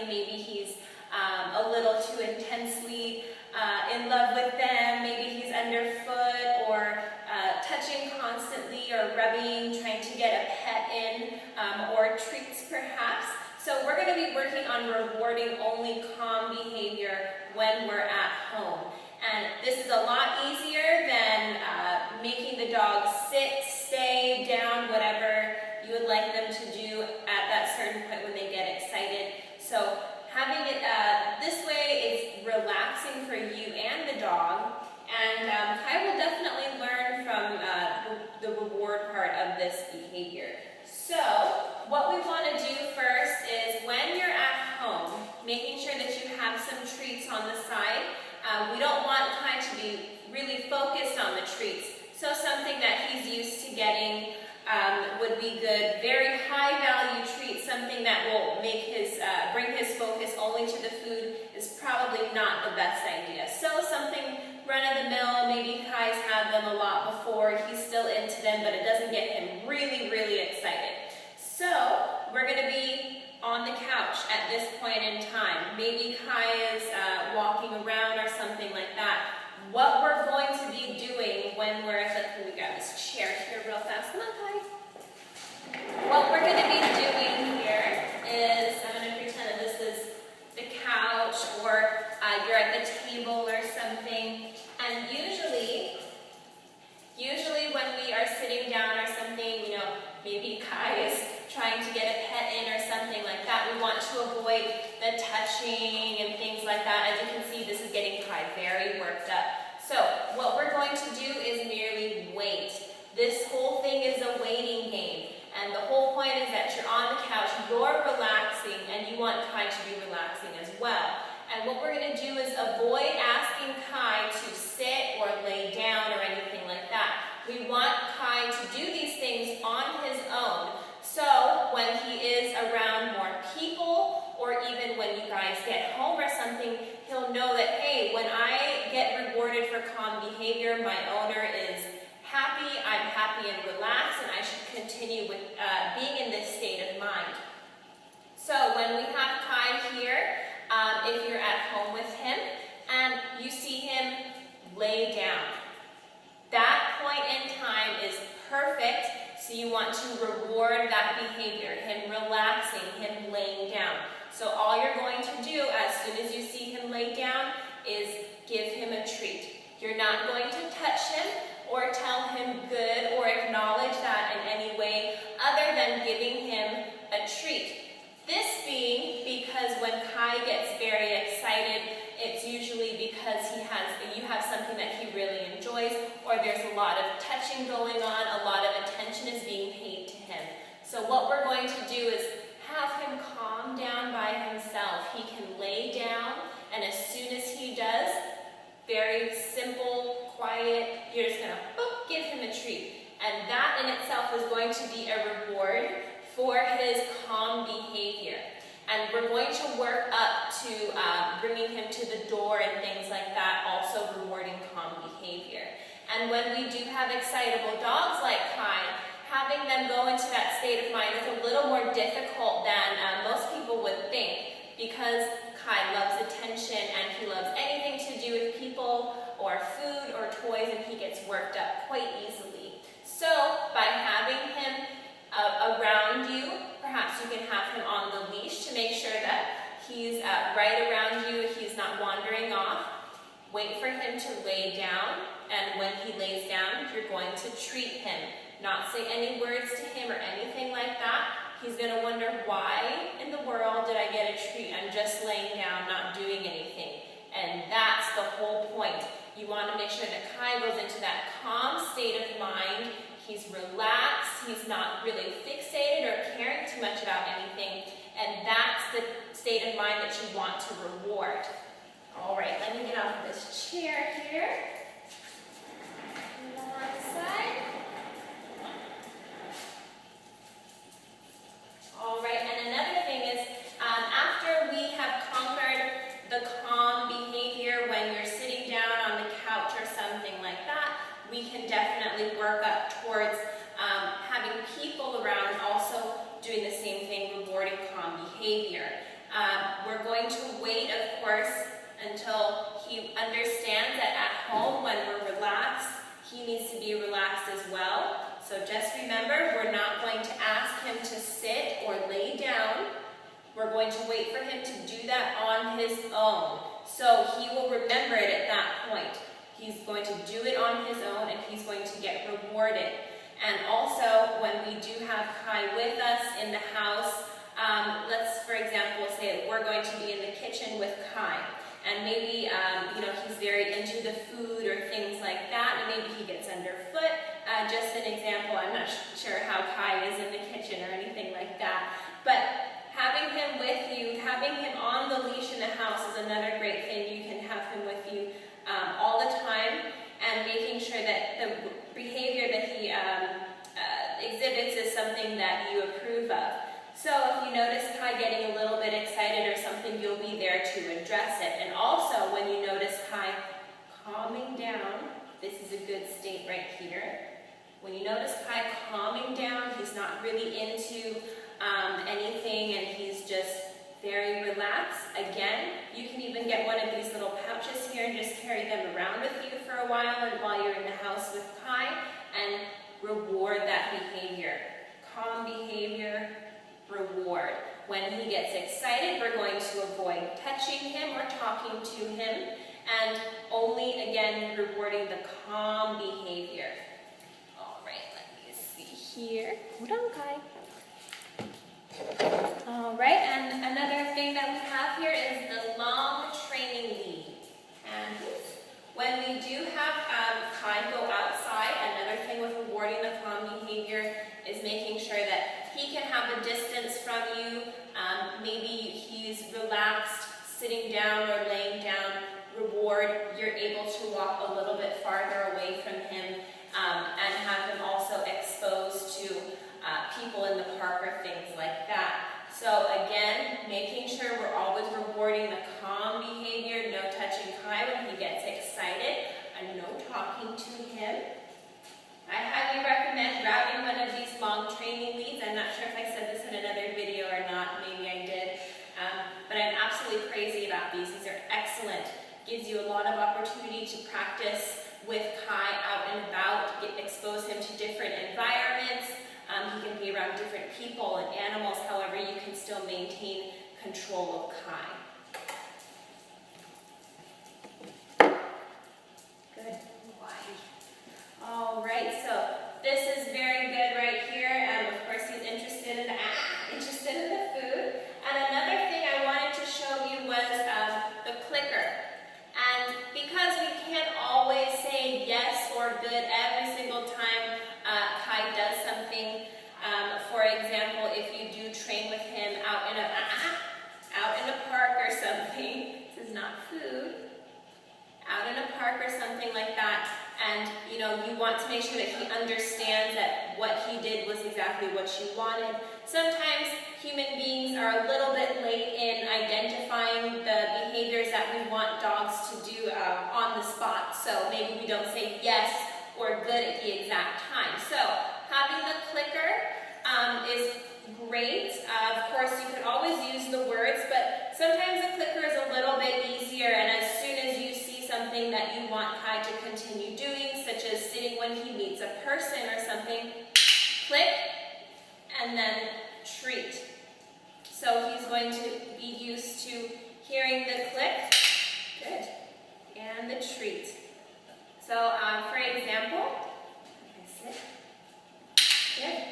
something. Maybe he's a little too intensely in love with them. Maybe he's underfoot or touching constantly or rubbing, trying to get a pet in, or treats perhaps. So we're going to be working on rewarding only calm behavior when we're at home. And this is a lot easier than making the dog sit, stay, down, whatever you would like them to do at that certain point when they get excited. So having it this way is relaxing for you and the dog. And Kai will definitely learn from the reward part of this behavior. So what we want to do first is when you're at home, making sure that you have some treats on the side. We don't want Kai to be really focused on the treats. So something that he's used to getting would be good. Very high value treat, something that will make his bring his focus only to the food is probably not the best idea. So something run of the mill, maybe Kai's had them a lot before, he's still into them, but it doesn't get him really, really excited. So we're going to be on the couch at this point in time. Maybe Kai is walking around or something like that. What we're going to be doing when we're, let me grab this chair here real fast. Come on, Kai. What we're going to be doing here is, I'm going to pretend that this is the couch or you're at the table or something. And usually when we are sitting down or something, you know, maybe Kai is trying to get a pet in or something like that, we want to avoid the touching and things like that. As you can see, this is getting Kai very worked up. So what we're going to do is merely wait. This whole thing is a waiting game. And the whole point is that you're on the couch, you're relaxing, and you want Kai to be relaxing as well. And what we're going to do is avoid asking Kai to sit or lay down or anything like that. We want Kai to do these things on his own. So when he is around more people, or even when you guys get home or something, he'll know that, hey, when I get rewarded for calm behavior, my owner is happy, I'm happy and relaxed, and I should continue with being in this state of mind. So when we have Kai here, if you're at home with him, and you see him lay down, that point in time is perfect. So you want to reward that behavior, him relaxing, him laying down. So all you're going to do as soon as you see him lay down is give him a treat. You're not going to touch him or tell him good or acknowledge that in any way other than giving him a treat. This being because when Kai gets very excited, it's usually because you have something that he really enjoys, or there's a lot of touching going on, a lot of attention is being paid to him. So what we're going to do is have him calm down by himself. He can lay down, and as soon as he does, very simple, quiet, you're just going to give him a treat. And that in itself is going to be a reward for his calm behavior. And we're going to work up to bringing him to the door and things like that, also rewarding calm behavior. And when we do have excitable dogs like Kai, having them go into that state of mind is a little more difficult than most people would think, because Kai loves attention and he loves anything to do with people or food or toys, and he gets worked up quite easily. So by having him around you, perhaps you can have him on the leash to make sure that he's right around you, he's not wandering off. Wait for him to lay down, and when he lays down, you're going to treat him. Not say any words to him or anything like that. He's going to wonder, why in the world did I get a treat? I'm just laying down, not doing anything. And that's the whole point. You want to make sure that Kai goes into that calm state of mind. He's relaxed, he's not really fixated or caring too much about anything, and that's the state of mind that you want to reward. All right, let me get off of this chair here. One side. All right, and another thing is, after we have conquered the calm behavior when you're sitting down on the couch or something like that, we can definitely work up towards having people around and also doing the same thing, rewarding calm behavior. We're understands that at home when we're relaxed, he needs to be relaxed as well. So just remember, we're not going to ask him to sit or lay down. We're going to wait for him to do that on his own. So he will remember it at that point. He's going to do it on his own and he's going to get rewarded. And also, when we do have Kai with us in the house, let's, for example, say we're going to be in the kitchen with Kai. And maybe, he's very into the food or things like that, and maybe he gets underfoot. Just an example, I'm not sure how Kai is in the kitchen or anything like that. But having him with you, having him on the leash in the house is another great thing. You can have him with you all the time, and making sure that the behavior that he exhibits is something that you approve of. So if you notice Kai getting a little bit excited or something, you'll be there to address it. And also, when you notice Kai calming down, this is a good state right here. When you notice Kai calming down, he's not really into anything and he's just very relaxed. Again, you can even get one of these little pouches here and just carry them around with you for a while you're in the house with Kai, and reward that behavior. Calm behavior, reward. When he gets excited, we're going to avoid touching him or talking to him, and only, again, rewarding the calm behavior. All right, let me see here. Hold on, Kai. All right, and another thing that we have here is the long training lead. And when we do have Kai go outside, another thing with rewarding the calm behavior is making sure that he can have a distance from you. Maybe he's relaxed, sitting down or laying down. Reward, you're able to walk a little bit farther away from him, and have him also exposed to people in the park or things like that. So again, making sure we're always rewarding the calm behavior, no touching Kai when he gets excited, and no talking to him. I highly recommend grabbing one of these long training leads. I'm not sure if I said this in another video or not, maybe I did, but I'm absolutely crazy about these. These are excellent. Gives you a lot of opportunity to practice with Kai out and about, expose him to different environments. He can be around different people and animals, however, you can still maintain control of Kai. Good. All right, so this is very good right here, and of course he's interested in the food. And another thing I wanted to show you was the clicker. And because we can't always say yes or good every single time Kai does something, for example, if you do train with him out in a park or something, this is not food, out in a park or something like that, and you want to make sure that he understands that what he did was exactly what you wanted. Sometimes human beings are a little bit late in identifying the behaviors that we want dogs to do on the spot. So maybe we don't say yes or good at the exact time. So having the clicker is great. Of course, you could always use the words, but sometimes the clicker is a little bit easier, and as soon as you see something that you want Kai to continue doing, such as sitting when he meets a person or something, click, and then treat. So he's going to be used to hearing the click, good, and the treat. So for example, sit, good.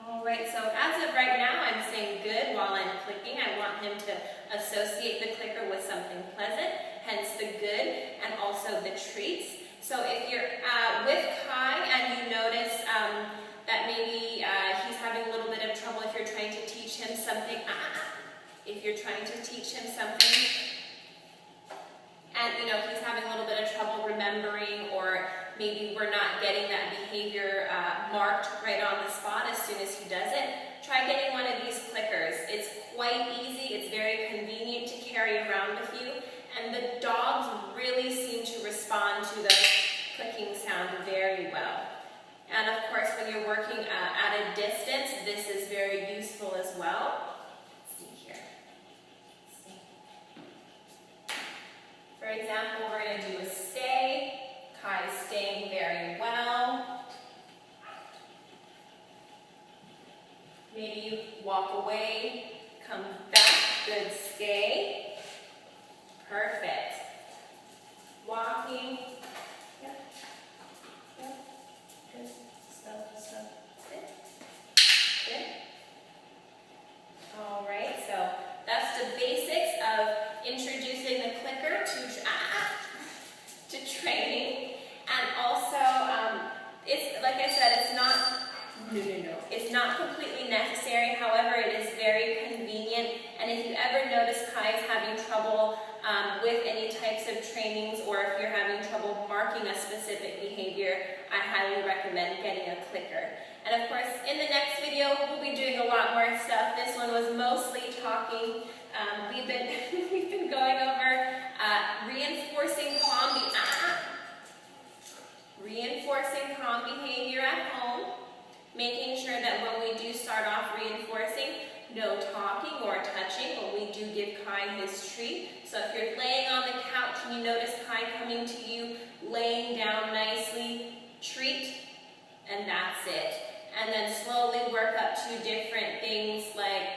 All right, so as of right now, I'm saying good while I'm clicking. I want him to associate the clicker with something pleasant, hence the good, and also the treats. So if you're with Kai and you notice that maybe he's having a little bit of trouble if you're trying to teach him something, if you're trying to teach him something, and he's having a little bit of trouble remembering, or maybe we're not getting that behavior marked right on the spot as soon as he does it, try getting one of these clickers. It's quite easy, it's very convenient to carry around with you, and the dogs really seem to respond to the clicking sound very well. And of course, when you're working at a distance, this is very useful as well. Let's see here. For example, we're going to do a stay. Kai is staying very well. Maybe you walk away, come back, good stay. Perfect. Walking. Yep. Yep. Good. Slow. Sit. Good. All right, so that's the basics of introducing the clicker to training. And also, it's like I said, it's not it's not completely necessary. However, it is very convenient. And if you ever notice Kai is having trouble with any types of trainings, or if you're having trouble marking a specific behavior, I highly recommend getting a clicker. And of course, in the next video, we'll be doing a lot more stuff. This one was mostly talking. We've been going over reinforcing calm behavior at home, making sure that when we do start off reinforcing, no talking or touching when we do give Kai his treat. So if you're laying on the couch and you notice Kai coming to you, laying down nicely, treat, and that's it. And then slowly work up to different things like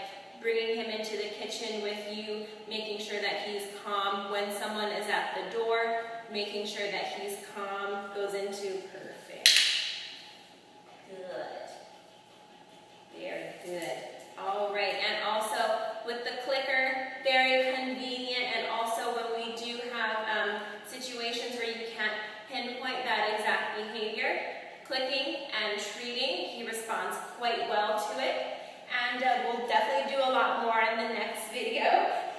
bringing him into the kitchen with you, making sure that he's calm. When someone is at the door, making sure that he's calm, goes into perfect. Good. Very good. All right, and also with the clicker, very convenient, and also when we do have situations where you can't pinpoint that exact behavior, clicking and treating, he responds quite well to it. And we'll definitely do a lot more in the next video.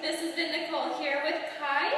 This has been Nicole here with Kai.